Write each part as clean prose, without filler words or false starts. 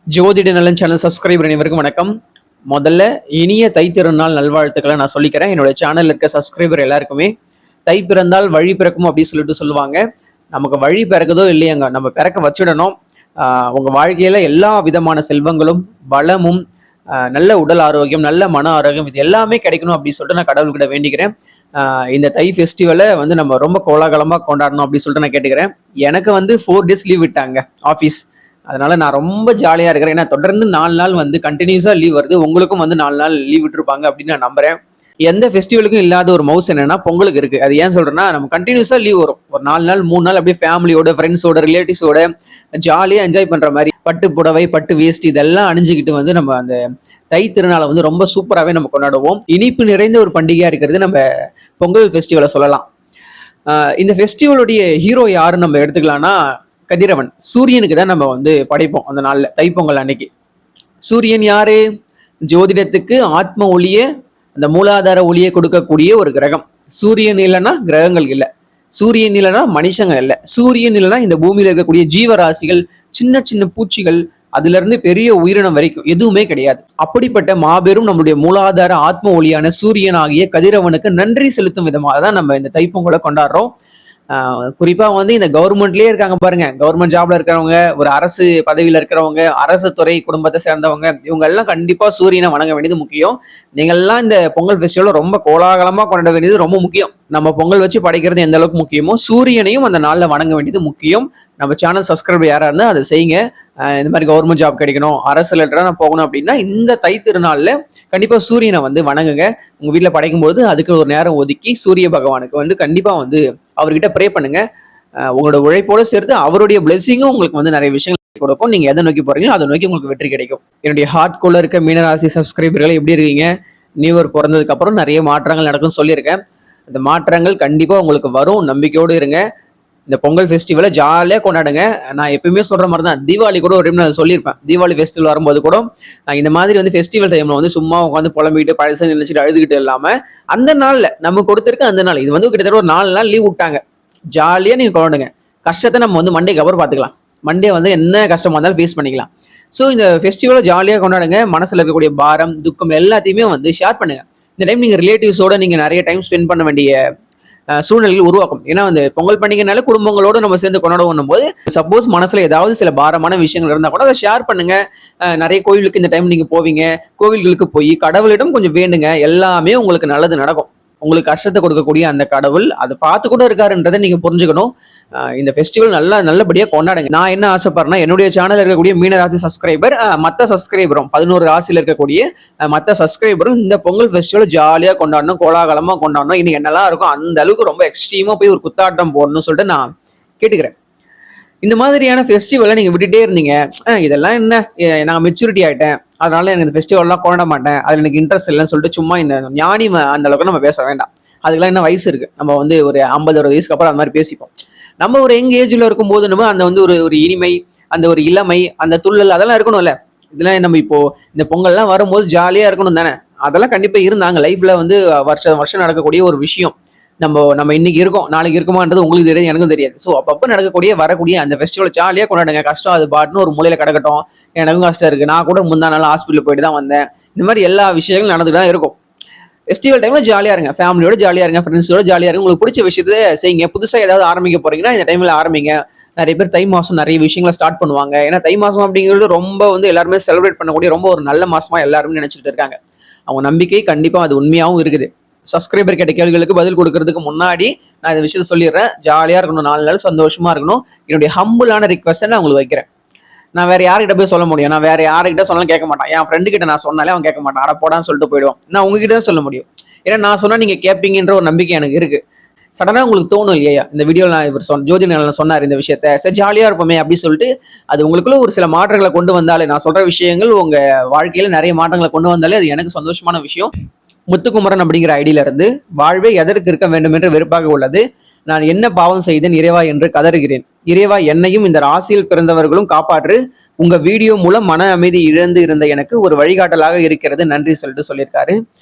ஜோதிட நலன் channel subscriber அனைவருக்கும் வணக்கம். முதல்ல இனிய தை திருநாள் நல்வாழ்த்துக்களை நான் சொல்லிக்கிறேன். என்னோட சேனல் இருக்க சப்ஸ்கிரைபர் எல்லாருக்குமே தை பிறந்தால் வழி பிறக்கும் அப்படின்னு சொல்லுவாங்க. நமக்கு வழி பிறகுதோ இல்லையாங்க, நம்ம பிறக்க வச்சிடணும். உங்க வாழ்க்கையில எல்லா விதமான செல்வங்களும் வளமும் நல்ல உடல் ஆரோக்கியம் நல்ல மன ஆரோக்கியம் இது எல்லாமே கிடைக்கணும் அப்படின்னு சொல்லிட்டு நான் கடவுள்கிட்ட வேண்டிக்கிறேன். இந்த தை ஃபெஸ்டிவலை வந்து நம்ம ரொம்ப கோலாகலமாக கொண்டாடணும் அப்படின்னு சொல்லிட்டு நான் கேட்டுக்கிறேன். எனக்கு வந்து 4 days லீவ் விட்டாங்க ஆஃபீஸ். அதனால நான் ரொம்ப ஜாலியா இருக்கிறேன். ஏன்னா தொடர்ந்து 4 நாள் வந்து கண்டினியூஸா லீவ் வருது. உங்களுக்கும் வந்து 4 நாள் லீவ் விட்டுருப்பாங்க அப்படின்னு நான் நம்புறேன். எந்த ஃபெஸ்டிவலுக்கும் இல்லாத ஒரு மவுஸ் என்னன்னா பொங்கலுக்கு இருக்கு. அது ஏன் சொல்றேன்னா, நம்ம கண்டினியூஸா லீவ் வரும். ஒரு 4 நாள் 3 நாள் அப்படியே ஃபேமிலியோட ஃப்ரெண்ட்ஸோட ரிலேட்டிவ்ஸோட ஜாலியா என்ஜாய் பண்ற மாதிரி பட்டு புடவை பட்டு வேஸ்ட் இதெல்லாம் அணிஞ்சுக்கிட்டு வந்து நம்ம அந்த தை திருநாளை வந்து ரொம்ப சூப்பராகவே நம்ம கொண்டாடுவோம். இனிப்பு நிறைந்த ஒரு பண்டிகையா இருக்கிறது நம்ம பொங்கல் ஃபெஸ்டிவலை சொல்லலாம். இந்த ஃபெஸ்டிவலுடைய ஹீரோ யாருன்னு நம்ம எடுத்துக்கலாம்னா கதிரவன். சூரியனுக்கு தான் நம்ம வந்து படைப்போம் அந்த நாள்ல தைப்பொங்கல் அன்னைக்கு. சூரியன் யாரு? ஜோதிடத்துக்கு ஆத்ம ஒளிய அந்த மூலாதார ஒளியை கொடுக்கக்கூடிய ஒரு கிரகம். சூரியன் இல்லைன்னா கிரகங்கள் இல்லை, சூரியன் இல்லைன்னா மனுஷங்க இல்லை, சூரியன் இல்லைன்னா இந்த பூமியில இருக்கக்கூடிய ஜீவராசிகள் சின்ன சின்ன பூச்சிகள் அதுல இருந்து பெரிய உயிரினம் வரைக்கும் எதுவுமே கிடையாது. அப்படிப்பட்ட மாபெரும் நம்மளுடைய மூலாதார ஆத்ம ஒளியான சூரியன் ஆகிய கதிரவனுக்கு நன்றி செலுத்தும் விதமாக தான் நம்ம இந்த தைப்பொங்கலை கொண்டாடுறோம். குறிப்பா வந்து இந்த கவர்மெண்ட்லயே இருக்காங்க பாருங்க, கவர்மெண்ட் ஜாப்ல இருக்கிறவங்க, ஒரு அரசு பதவியில இருக்கிறவங்க, அரசு துறை குடும்பத்தை சேர்ந்தவங்க, இவங்க எல்லாம் கண்டிப்பா சூரியனை வணங்க வேண்டியது முக்கியம். நீங்க எல்லாம் இந்த பொங்கல் ஃபெஸ்டிவல் ரொம்ப கோலாகலமா கொண்டாட வேண்டியது ரொம்ப முக்கியம். நம்ம பொங்கல் வச்சு படைக்கிறது எந்த அளவுக்கு முக்கியமோ சூரியனையும் அந்த நாள்ல வணங்க வேண்டியது முக்கியம். நம்ம சேனல் சப்ஸ்கிரைபர் யாரா இருந்தா அதை செய்யுங்க. இந்த மாதிரி கவர்மெண்ட் ஜாப் கிடைக்கணும், அரசு லெட்டரா நான் போகணும் அப்படின்னா இந்த தை திருநாள்ல கண்டிப்பா சூரியனை வந்து வணங்குங்க. உங்க வீட்டுல படைக்கும் போது அதுக்கு ஒரு நேரம் ஒதுக்கி சூரிய பகவானுக்கு வந்து கண்டிப்பா வந்து அவர்கிட்ட ப்ரே பண்ணுங்க. உங்களோட உழைப்போட சேர்த்து அவருடைய பிளெஸிங்கும் உங்களுக்கு வந்து நிறைய விஷயங்கள் கொடுக்கும். நீங்க எதை நோக்கி போறீங்களோ அதை நோக்கி உங்களுக்கு வெற்றி கிடைக்கும். என்னுடைய ஹார்ட் கோல இருக்க மீனராசி சப்ஸ்கிரைபர்கள் எப்படி இருக்கீங்க? நியூ இயர் பிறந்ததுக்கு அப்புறம் நிறைய மாற்றங்கள் நடக்கும்னு சொல்லியிருக்கேன். அந்த மாற்றங்கள் கண்டிப்பா உங்களுக்கு வரும், நம்பிக்கையோடு இருங்க. இந்த பொங்கல் ஃபெஸ்டிவலை ஜாலியாக கொண்டாடுங்க. நான் எப்பயுமே சொல்ற மாதிரி தான், தீபாவளி கூட ஒரு நான் சொல்லியிருப்பேன். தீபாவளி ஃபெஸ்டிவல் வரும்போது கூட இந்த மாதிரி வந்து ஃபெஸ்டிவல் டைம்ல வந்து சும்மா உட்காந்து புலம்பிக்கிட்டு பழசை நினைச்சிட்டு அழுதுகிட்டு இல்லாம அந்த நாள்ல நம்ம கொடுத்துருக்க அந்த நாள் இது வந்து கிட்டத்தட்ட ஒரு 4 நாள் லீவ் விட்டாங்க. ஜாலியா நீங்க கொண்டாடுங்க. கஷ்டத்தை நம்ம வந்து மண்டேக்கு அப்புறம் பார்த்துக்கலாம். மண்டே வந்து என்ன கஷ்டமா இருந்தாலும் ஃபேஸ் பண்ணிக்கலாம். ஸோ இந்த ஃபெஸ்டிவலை ஜாலியாக கொண்டாடுங்க. மனசுல இருக்கக்கூடிய பாரம் துக்கம் எல்லாத்தையுமே வந்து ஷேர் பண்ணுங்க. இந்த டைம் நீங்க ரிலேட்டிவ்ஸோட நீங்க நிறைய டைம் ஸ்பெண்ட் பண்ண வேண்டிய சூழ்நிலைகள் உருவாக்கும். ஏன்னா வந்து பொங்கல் பண்டிகைனால குடும்பங்களோட நம்ம சேர்ந்து கொண்டாடுவோம் போது சப்போஸ் மனசுல ஏதாவது சில பாரமான விஷயங்கள் இருந்தா கூட அதை ஷேர் பண்ணுங்க. நிறைய கோயிலுக்கு இந்த டைம் நீங்க போவீங்க, கோவில்களுக்கு போய் கடவுளிடம் கொஞ்சம் வேண்டுங்க. எல்லாமே உங்களுக்கு நல்லது நடக்கும். உங்களுக்கு கஷ்டத்தை கொடுக்கக்கூடிய அந்த கடவுள் அதை பார்த்து கூட இருக்காருன்றதை நீங்க புரிஞ்சுக்கணும். இந்த ஃபெஸ்டிவல் நல்லபடியா கொண்டாடுங்க. நான் என்ன ஆசைப்படுறேன்னா, என்னுடைய சேனல் இருக்கக்கூடிய மீனராசி சப்ஸ்கிரைபர் மற்ற சப்ஸ்கிரைபரும் 11 ராசியில் இருக்கக்கூடிய மற்ற சப்ஸ்கிரைபரும் இந்த பொங்கல் ஃபெஸ்டிவல் ஜாலியா கொண்டாடணும், கோலாகலமா கொண்டாடணும். இன்னைக்கு என்னெல்லாம் இருக்கும் அந்த அளவுக்கு ரொம்ப எக்ஸ்ட்ரீமா போய் ஒரு குத்தாட்டம் போடணும்னு சொல்லிட்டு நான் கேட்டுக்கிறேன். இந்த மாதிரியான ஃபெஸ்டிவலை நீங்க விட்டுட்டே இருந்தீங்க, இதெல்லாம் என்ன, நான் மெச்சூரிட்டி ஆயிட்டேன் அதனால எனக்கு இந்த ஃபெஸ்டிவல்லாம் கொண்டாட மாட்டேன், அதுல எனக்கு இன்ட்ரெஸ்ட் இல்லைன்னு சொல்லிட்டு சும்மா இந்த ஞானி அந்த அளவுக்கு நம்ம பேச வேண்டாம். அதுக்கெல்லாம் என்ன வயசு இருக்கு? நம்ம வந்து ஒரு 50-60 வயசுக்கு அப்புறம் அந்த மாதிரி பேசிப்போம். நம்ம ஒரு யங் ஏஜ்ல இருக்கும்போது நம்ம அந்த வந்து ஒரு இனிமை, அந்த ஒரு இளமை, அந்த துள்ளல் அதெல்லாம் இருக்கணும்ல. இதெல்லாம் நம்ம இப்போ இந்த பொங்கல்லாம் வரும்போது ஜாலியா இருக்கணும் தானே. அதெல்லாம் கண்டிப்பா இருந்தாங்க லைஃப்ல வந்து வருஷம் நடக்கக்கூடிய ஒரு விஷயம். நம்ம இன்னைக்கு இருக்கோம், நாளைக்கு இருக்குமான்றது உங்களுக்கு தெரியாது, எனக்கும் தெரியாது. ஸோ அப்பப்போ வரக்கூடிய அந்த ஃபெஸ்டிவல் ஜாலியாக கொண்டாடுங்க. கஷ்டம் அது பாட்டுன்னு ஒரு மூலையில கிடக்கட்டும். எனக்கும் கஷ்டம் இருக்கு, நான் கூட முந்தா நாள் ஹாஸ்பிட்டல் போயிட்டு தான் வந்தேன். இந்த மாதிரி எல்லா விஷயங்களும் நடந்துட்டு தான் இருக்கும். ஃபெஸ்டிவல் டைம்ல ஜாலியா இருங்க, ஃபேமிலியோட ஜாலியா இருங்க, ஃப்ரெண்ட்ஸோட ஜாலியா இருங்க. உங்களுக்கு பிடிச்ச விஷயத்தை செய்யுங்க. புதுசா ஏதாவது ஆரம்பிக்க போறீங்கன்னா இந்த டைம்ல ஆரம்பிங்க. நிறைய பேர் தை மாசம் நிறைய விஷயங்களை ஸ்டார்ட் பண்ணுவாங்க. ஏன்னா தை மாசம் அப்படிங்கிறது ரொம்ப வந்து எல்லாருமே செலிப்ரேட் பண்ணக்கூடிய ரொம்ப ஒரு நல்ல மாசமா எல்லாருமே நினைச்சிட்டு இருக்காங்க. அவங்க நம்பிக்கை கண்டிப்பா அது உண்மையாகவும் இருக்குது. சப்ஸ்கிரைபர் கேட்ட கேள்விகளுக்கு பதில் கொடுக்கறதுக்கு முன்னாடி நான் இந்த விஷயத்த சொல்லிடுறேன். ஜாலியா இருக்கணும், 4 நாள் சந்தோஷமா இருக்கணும். என்னுடைய ஹம்பிளான ரிக்வெஸ்ட்டை நான் உங்களுக்கு வைக்கிறேன். நான் வேற யார்கிட்ட போய் சொல்ல முடியும்? நான் வேற யார்கிட்ட சொன்னாலும் கேட்க மாட்டான். என் ஃப்ரெண்டு கிட்ட நான் சொன்னாலே அவன் கேட்க மாட்டான், அட போடான்னு சொல்லிட்டு போயிடுவான். நான் உங்ககிட்ட தான் சொல்ல முடியும். ஏன்னா நான் சொன்னா நீங்க கேட்பீங்கன்ற ஒரு நம்பிக்கை எனக்கு இருக்கு. சடனா உங்களுக்கு தோணும் இல்லையா, இந்த வீடியோ நான் இவர் ஜோதிடர் சொன்னார் இந்த விஷயத்த, சரி ஜாலியா இருப்போமே அப்படின்னு சொல்லிட்டு அது உங்களுக்குள்ள ஒரு சில மாற்றங்களை கொண்டு வந்தாலே, நான் சொல்ற விஷயங்கள் உங்க வாழ்க்கையில நிறைய மாற்றங்களை கொண்டு வந்தாலே அது எனக்கு சந்தோஷமான விஷயம். முத்துக்குமரன் அப்படிங்கிற ஐடியில இருந்து, வாழ்வே எதற்கு இருக்க வேண்டும் என்று வெறுப்பாக உள்ளது, நான் என்ன பாவம் செய்தேன் இறைவா என்று கதறுகிறேன். இறைவா என்னையும் இந்த ராசியில் பிறந்தவர்களும் காப்பாற்று. உங்க வீடியோ மூலம் மன அமைதி இழந்து இருந்த எனக்கு ஒரு வழிகாட்டலாக இருக்கிறது, நன்றி சொல்லிட்டு சொல்லியிருக்காரு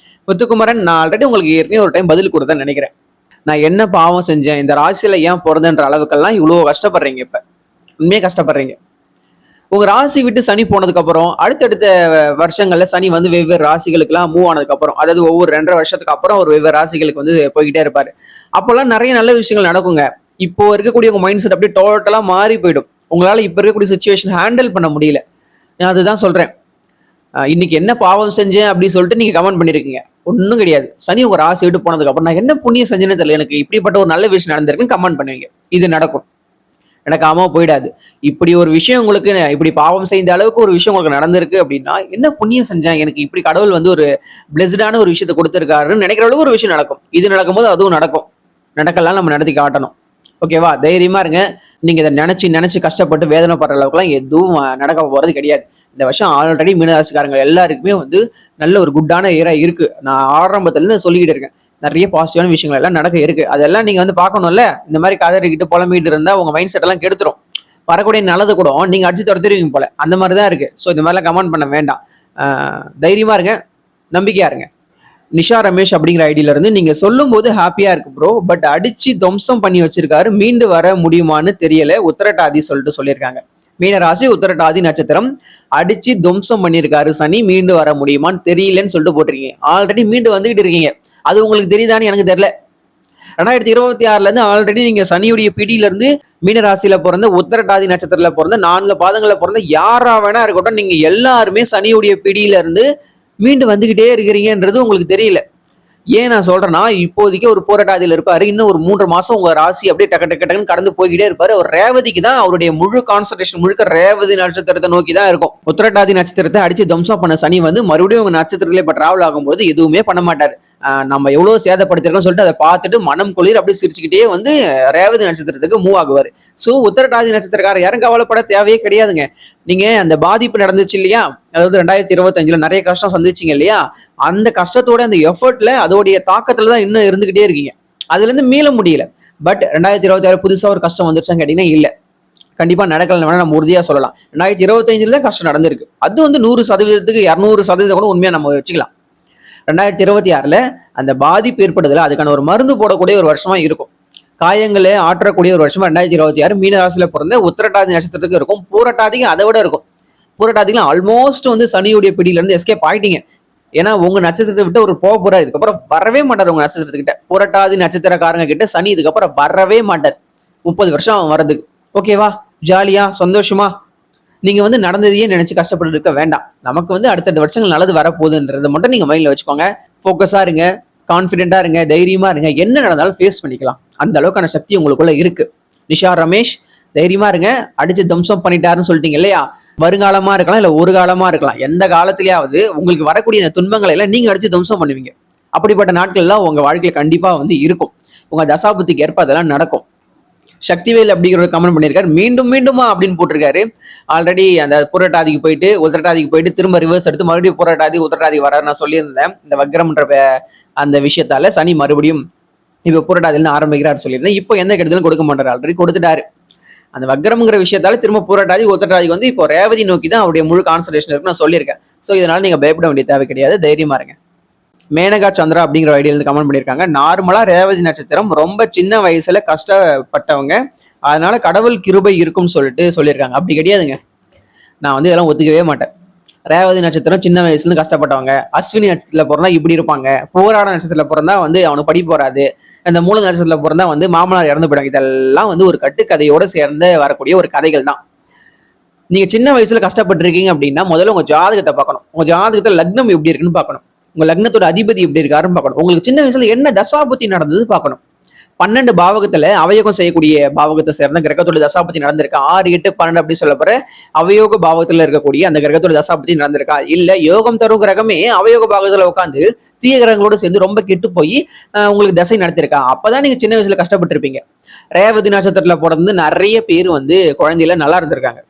முத்துக்குமரன். நான் ஆல்ரெடி உங்களுக்கு ஏற்கனவே ஒரு டைம் பதில் கொடுத்தேன்னு நினைக்கிறேன். நான் என்ன பாவம் செஞ்சேன், இந்த ராசியில ஏன் பிறந்தன்ற அளவுக்கெல்லாம் இவ்வளவு கஷ்டப்படுறீங்க. இப்ப உண்மையே கஷ்டப்படுறீங்க. உங்க ராசி விட்டு சனி போனதுக்கு அப்புறம் அடுத்தடுத்த வருஷங்கள்ல சனி வந்து வெவ்வேறு ராசிகளுக்கு எல்லாம் மூவ் ஆனதுக்கு அப்புறம், அதாவது ஒவ்வொரு 2.5 வருஷத்துக்கு அப்புறம் ஒரு வெவ்வேறு ராசிகளுக்கு வந்து போய்கிட்டே இருப்பாரு. அப்பெல்லாம் நிறைய நல்ல விஷயங்கள் நடக்குங்க. இப்போ இருக்கக்கூடிய உங்க மைண்ட் செட் அப்படியே டோட்டலா மாறி போயிடும். உங்களால இப்ப இருக்கக்கூடிய சுச்சுவேஷன் ஹேண்டில் பண்ண முடியல. நான் அதுதான் சொல்றேன். இன்னைக்கு என்ன பாவம் செஞ்சேன் அப்படின்னு சொல்லிட்டு நீங்க கமெண்ட் பண்ணிருக்கீங்க. ஒன்றும் கிடையாது. சனி உங்க ராசி விட்டு போனதுக்கு அப்புறம் நான் என்ன புண்ணியம் செஞ்சேன்னு தெரியல, எனக்கு இப்படிப்பட்ட ஒரு நல்ல விஷயம் நடந்திருக்குன்னு கமெண்ட் பண்ணுவீங்க. இது நடக்கும், நடக்காம போயிடாது. இப்படி ஒரு விஷயம் உங்களுக்கு, இப்படி பாவம் செய்த அளவுக்கு ஒரு விஷயம் உங்களுக்கு நடந்திருக்கு அப்படின்னா, என்ன புண்ணியம் செஞ்சேன், எனக்கு இப்படி கடவுள் வந்து ஒரு பிளெஸ்டான ஒரு விஷயத்தை கொடுத்திருக்காருன்னு நினைக்கிற அளவுக்கு ஒரு விஷயம் நடக்கும். இது நடக்கும்போது அதுவும் நடக்கும். நடக்கலாம், நம்ம நடத்தி காட்டணும். ஓகேவா? தைரியமா இருங்க. நீங்க இதை நினைச்சு கஷ்டப்பட்டு வேதனைப்படுற அளவுக்குலாம் எதுவும் நடக்க போறது கிடையாது. இந்த வருஷம் ஆல்ரெடி மீனராசிக்காரங்க எல்லாருக்குமே வந்து நல்ல ஒரு குட்டான இயரா இருக்கு. நான் ஆரம்பத்துல இருந்து சொல்லிக்கிட்டு இருக்கேன். நிறைய பாசிட்டிவான விஷயங்கள் எல்லாம் நடக்க இருக்கு. அதெல்லாம் நீங்க வந்து பார்க்கணும்ல. இந்த மாதிரி கதறிக்கிட்டு புலம்பிட்டு இருந்தா உங்க மைண்ட் செட் எல்லாம் கெடுத்துரும். வரக்கூடிய நல்லது கூட நீங்க அடிச்சு துரத்துருவீங்க போல. அந்த மாதிரி தான் இருக்கு. ஸோ இந்த மாதிரிலாம் கமெண்ட் பண்ண வேண்டாம். தைரியமா இருங்க, நம்பிக்கையா இருங்க. நிஷா ரமேஷ் அப்படிங்கிற ஐடியில இருந்து, நீங்க சொல்லும் போது ஹாப்பியா இருக்கு ப்ரோ, பட் அடிச்சு துவம்சம் பண்ணி வச்சிருக்காரு, மீண்டு வர முடியுமான்னு தெரியல, உத்திரட்டாதி சொல்லிட்டு சொல்லியிருக்காங்க. மீனராசி உத்திரட்டாதி நட்சத்திரம், அடிச்சு துவம்சம் பண்ணியிருக்காரு சனி, மீண்டு வர முடியுமான்னு தெரியலன்னு சொல்லிட்டு போட்டிருக்கீங்க. ஆல்ரெடி மீண்டு வந்துகிட்டு இருக்கீங்க. அது உங்களுக்கு தெரியுதான்னு எனக்கு தெரியல. 2026ல இருந்து ஆல்ரெடி நீங்க சனியுடைய பிடியில இருந்து மீனராசியில பிறந்த உத்திரட்டாதி நட்சத்திரத்துல பிறந்த 4 பாதங்களை பிறந்த யாரா வேணா இருக்கட்டும், நீங்க எல்லாருமே சனியுடைய பிடியில இருந்து மீண்டு வந்துகிட்டே இருக்கிறீங்கன்றது உங்களுக்கு தெரியல. ஏன் நான் சொல்றேன்னா, இப்போதைக்கு ஒரு போராட்டாதியில் இருப்பாரு. இன்னும் ஒரு 3 மாசம் உங்க ராசி அப்படியே டக்கு டக்கு டக்குன்னு கடந்து போய்கிட்டே இருப்பாரு. அவர் ரேவதிக்கு தான் அவருடைய முழு கான்சன்ட்ரேஷன் முழுக்க ரேவதி நட்சத்திரத்தை நோக்கி தான் இருக்கும். உத்திரட்டாதி நட்சத்திரத்தை அடிச்சு துவம்சம் பண்ண சனி வந்து மறுபடியும் உங்க நட்சத்திரத்திலே இப்ப டிராவல் ஆகும்போது எதுவுமே பண்ண மாட்டாரு. நம்ம எவ்வளவு சேதப்படுத்திருக்கோம்னு சொல்லிட்டு அதை பார்த்துட்டு மனம் குளிர் அப்படியே சிரிச்சுக்கிட்டே வந்து ரேவதி நட்சத்திரத்துக்கு மூவ் ஆகுவாரு. ஸோ உத்திரட்டாதி நட்சத்திரக்காரர் யாரும் கவலைப்பட தேவையே கிடையாதுங்க. நீங்க அந்த பாதிப்பு நடந்துச்சு இல்லையா, அதாவது 2025ல நிறைய கஷ்டம் சந்திச்சிங்க இல்லையா, அந்த கஷ்டத்தோட அந்த எஃபர்ட்ல அதோடைய தாக்கத்துல தான் இன்னும் இருந்துகிட்டே இருக்கீங்க. அதுல இருந்து மீள முடியல. பட் 2026 புதுசா ஒரு கஷ்டம் வந்துருச்சான்னு கேட்டீங்கன்னா இல்ல, கண்டிப்பா நடக்கலன்னு வேணா நம்ம உறுதியா சொல்லலாம். 2025ல தான் கஷ்டம் நடந்திருக்கு. அது வந்து 100%க்கு 200% கூட உண்மையா நம்ம வச்சுக்கலாம். 2026ல அந்த பாதிப்பு ஏற்படுதுல, அதுக்கான ஒரு மருந்து போடக்கூடிய ஒரு வருஷமா இருக்கும். காயங்களை ஆற்றக்கூடிய ஒரு வருஷமா 2026 மீன ராசியில பிறந்த உத்திரட்டாதி நட்சத்திரத்துக்கு இருக்கும். பூரட்டாதிக்கு அதை விட இருக்கும். பூரட்டாதிக்கு ஆல்மோஸ்ட் வந்து சனியுடைய பிடியில இருந்து எஸ்கேப் ஆயிட்டீங்க. ஏன்னா உங்க நட்சத்திரத்தை விட்டு ஒரு போக போறாரு, இதுக்கப்புறம் வரவே மாட்டார் உங்க நட்சத்திரத்துக்கிட்ட. பூரட்டாதி நட்சத்திரக்காரங்க கிட்ட சனி இதுக்கப்புறம் வரவே மாட்டார். 30 வருஷம் அவன் வர்றதுக்கு. ஓகேவா? ஜாலியா சந்தோஷமா நீங்க வந்து நடந்ததையே நினைச்சு கஷ்டப்பட்டு இருக்க வேண்டாம். நமக்கு வந்து அடுத்த வருஷங்கள் நல்லது வரப்போகுதுன்றதை மட்டும் நீங்க மைண்ட்ல வச்சுக்கோங்க. போக்கஸா இருங்க, கான்பிடென்டா இருங்க, தைரியமா இருங்க. என்ன நடந்தாலும் ஃபேஸ் பண்ணிக்கலாம். அந்த அளவுக்கான சக்தி உங்களுக்குள்ள இருக்கு. நிஷா ரமேஷ், தைரியமா இருங்க. அடிச்சு துவம்சம் பண்ணிட்டாருன்னு சொல்லிட்டீங்க இல்லையா, வருங்காலமா இருக்கலாம், இல்ல ஒரு காலமா இருக்கலாம், எந்த காலத்திலேயாவது உங்களுக்கு வரக்கூடிய இந்த துன்பங்களை எல்லாம் நீங்க அடிச்சு துவம்சம் பண்ணுவீங்க. அப்படிப்பட்ட நாட்கள் எல்லாம் உங்க வாழ்க்கையில கண்டிப்பா வந்து இருக்கும். உங்க தசாபுத்திக்கு ஏற்ப அதெல்லாம் நடக்கும். சக்திவேல் அப்படிங்கிற கமெண்ட் பண்ணியிருக்காரு, மீண்டும் மீண்டுமா அப்படின்னு போட்டிருக்காரு. ஆல்ரெடி அந்த புரட்டாதிக்கு போயிட்டு உத்திரட்டாதிக்கு போயிட்டு திரும்ப ரிவர்ஸ் எடுத்து மறுபடியும் புரட்டாதி உத்திரட்டாதி வர நான் சொல்லியிருந்தேன். இந்த வக்ரம்ன்ற அந்த விஷயத்தால சனி மறுபடியும் இப்ப புரட்டாதியில ஆரம்பிக்கிறார் சொல்லியிருந்தேன். இப்போ எந்த கெடுதலும் கொடுக்க மாட்டாரு, ஆல்ரெடி கொடுத்துட்டாரு. அந்த வக்ரம்ங்கிற விஷயத்தால திரும்ப புரட்டாதி உத்திரட்டாதிக்கு வந்து இப்போ ரேவதி நோக்கி தான் அவருடைய முழு கான்சன்ட்ரேஷன் இருக்குன்னு நான் சொல்லியிருக்கேன். ஸோ இதனால நீங்க பயப்பட வேண்டிய தேவை கிடையாது, தைரியமா இருங்க. மேனகா சந்திரா அப்படிங்கிற ஐடியில இருந்து கமெண்ட் பண்ணியிருக்காங்க, நார்மலா ரேவதி நட்சத்திரம் ரொம்ப சின்ன வயசுல கஷ்டப்பட்டவங்க, அதனால கடவுள் கிருபை இருக்கும்னு சொல்லிட்டு சொல்லியிருக்காங்க. அப்படி கிடையாதுங்க. நான் வந்து இதெல்லாம் ஒத்துக்கவே மாட்டேன். ரேவதி நட்சத்திரம் சின்ன வயசுல இருந்து கஷ்டப்பட்டவங்க, அஸ்வினி நட்சத்திரத்துல பிறந்தா இப்படி இருப்பாங்க, போராட நட்சத்திரத்துல பிறந்தா வந்து அவனுக்கு படிப்பு போறாது, அந்த மூல நட்சத்திரத்துல பிறந்தா வந்து மாமனார் இறந்து போயிடாங்க. இதெல்லாம் வந்து ஒரு கட்டுக்கதையோட சேர்ந்து வரக்கூடிய ஒரு கதைகள் தான். நீங்க சின்ன வயசுல கஷ்டப்பட்டு இருக்கீங்க அப்படின்னா முதல்ல உங்க ஜாதகத்தை பார்க்கணும். உங்க ஜாதகத்துல லக்னம் எப்படி இருக்குன்னு பார்க்கணும். உங்க லக்னத்தோட அதிபதி எப்படி இருக்காருன்னு பார்க்கணும். உங்களுக்கு சின்ன வயசுல என்ன தசாபுத்தி நடந்தது பார்க்கணும். 12 பாவகத்துல அவயோகம் செய்யக்கூடிய பாவகத்தை சேர்ந்த கிரகத்தோட தசாபுத்தி நடந்திருக்கா, 6, 8, 12 அப்படி சொல்ல போற அவயோக பாவகத்துல இருக்கக்கூடிய அந்த கிரகத்தோட தசாபுத்தி நடந்திருக்கா, இல்ல யோகம் தரும் கிரகமே அவயோக பாவகத்துல உட்காந்து தீய கிரகங்களோட சேர்ந்து ரொம்ப கெட்டு போய் உங்களுக்கு தசை நடத்திருக்கா, அப்பதான் நீங்க சின்ன வயசுல கஷ்டப்பட்டு இருப்பீங்க. ரேவதி நட்சத்திரத்துல பிறந்து நிறைய பேர் வந்து குழந்தையில நல்லா இருந்திருக்காங்க.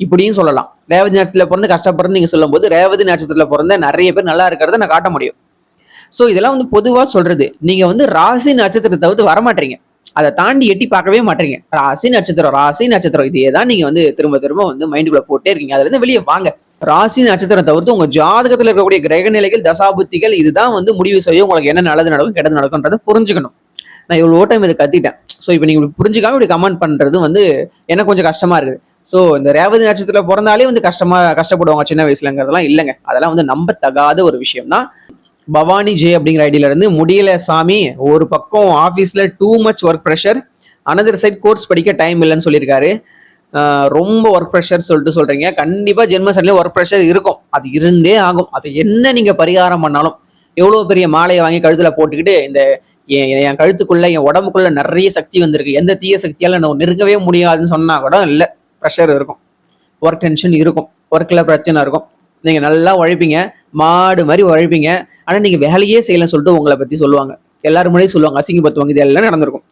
இப்படியும் சொல்லலாம். ரேவதி நட்சத்திரத்துல பிறந்து கஷ்டப்படுறன்னு நீங்க சொல்லும் போது ரேவதி நட்சத்திரத்துல பிறந்த நிறைய பேர் நல்லா இருக்கிறத நான் காட்ட முடியும். ஸோ இதெல்லாம் வந்து பொதுவா சொல்றது. நீங்க வந்து ராசி நட்சத்திரத்தை தவிர்த்து வரமாட்டீங்க, அதை தாண்டி எட்டி பார்க்கவே மாட்டீங்க. ராசி நட்சத்திரம் இதையே தான் நீங்க வந்து திரும்ப திரும்ப வந்து மைண்டுக்குள்ள போட்டே இருக்கீங்க. அதுல இருந்து வெளியே வாங்க. ராசி நட்சத்திரம் தவிர்த்து உங்க ஜாதகத்துல இருக்கக்கூடிய கிரக நிலைகள் தசாபுத்திகள் இதுதான் வந்து முடிவு செய்யும் உங்களுக்கு என்ன நல்லது நடக்கும் கெட்டது நடக்கும்ன்றதை புரிஞ்சுக்கணும். நான் இவ்வளோ டைம் இதை கத்திட்டேன். ஸோ இப்போ நீங்கள் இப்படி புரிஞ்சுக்காம இப்படி கமெண்ட் பண்ணுறது வந்து எனக்கு கொஞ்சம் கஷ்டமாக இருக்குது. ஸோ இந்த ரேவதி நட்சத்திரத்தில் பிறந்தாலே வந்து கஷ்டப்படுவாங்க சின்ன வயசுலங்கிறதெல்லாம் இல்லைங்க. அதெல்லாம் வந்து நம்பத்தகாத ஒரு விஷயம் தான். பவானி ஜே அப்படிங்கிற ஐடியில இருந்து, முடியல சாமி, ஒரு பக்கம் ஆஃபீஸில் too much work pressure, another side course படிக்க டைம் இல்லைன்னு சொல்லியிருக்காரு. ரொம்ப ஒர்க் ப்ரெஷர் சொல்லிட்டு சொல்கிறீங்க. கண்டிப்பாக ஜென்மசனிலே ஒர்க் ப்ரெஷர் இருக்கும், அது இருந்தே ஆகும். அது என்ன நீங்கள் பரிகாரம் பண்ணாலும், எவ்வளோ பெரிய மாலையை வாங்கி கழுத்தில் போட்டுக்கிட்டு இந்த என் கழுத்துக்குள்ள என் உடம்புக்குள்ள நிறைய சக்தி வந்திருக்கு, எந்த தீய சக்தியால் நான் நெருங்கவே முடியாதுன்னு சொன்னால் கூட இல்லை, ப்ரெஷர் இருக்கும், ஒர்க் டென்ஷன் இருக்கும், ஒர்க்கில் பிரச்சனை இருக்கும். நீங்கள் நல்லா உழைப்பீங்க, மாடு மாதிரி உழைப்பீங்க, ஆனால் நீங்கள் வேலையே செய்யலைன்னு சொல்லிட்டு உங்களை பற்றி சொல்லுவாங்க, எல்லாரும் முன்னாடியும் சொல்லுவாங்க, அசிங்கப்படுத்துவாங்க. இது எல்லாம் நடந்திருக்கும்.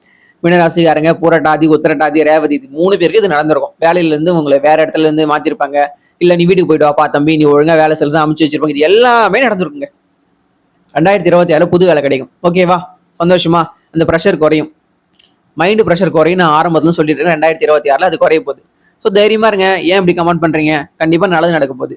மீனராசிக்காரங்க, பூரட்டாதி, உத்திரட்டாதி, ரேவதி, இது 3 பேருக்கு இது நடந்திருக்கும். வேலையிலேருந்து உங்களை வேற இடத்துல இருந்து மாற்றிருப்பாங்க, இல்லை நீ வீட்டுக்கு போயிட்டு வாப்பா தம்பி, நீ ஒழுங்காக வேலை செல்ல அமைச்சு வச்சிருப்பாங்க. இது எல்லாமே நடந்திருக்குங்க. 2026 புது வேலை கிடைக்கும். ஓகேவா? சந்தோஷமா? அந்த ப்ரெஷர் குறையும், மைண்டு ப்ரெஷர் குறையும். நான் ஆரம்பத்தில் சொல்லிட்டு இருக்கேன், 2026 அது குறைய போகுது. ஸோ தைரியமா இருங்க. ஏன் இப்படி கமெண்ட் பண்றீங்க? கண்டிப்பா நல்லது நடக்க போகுது.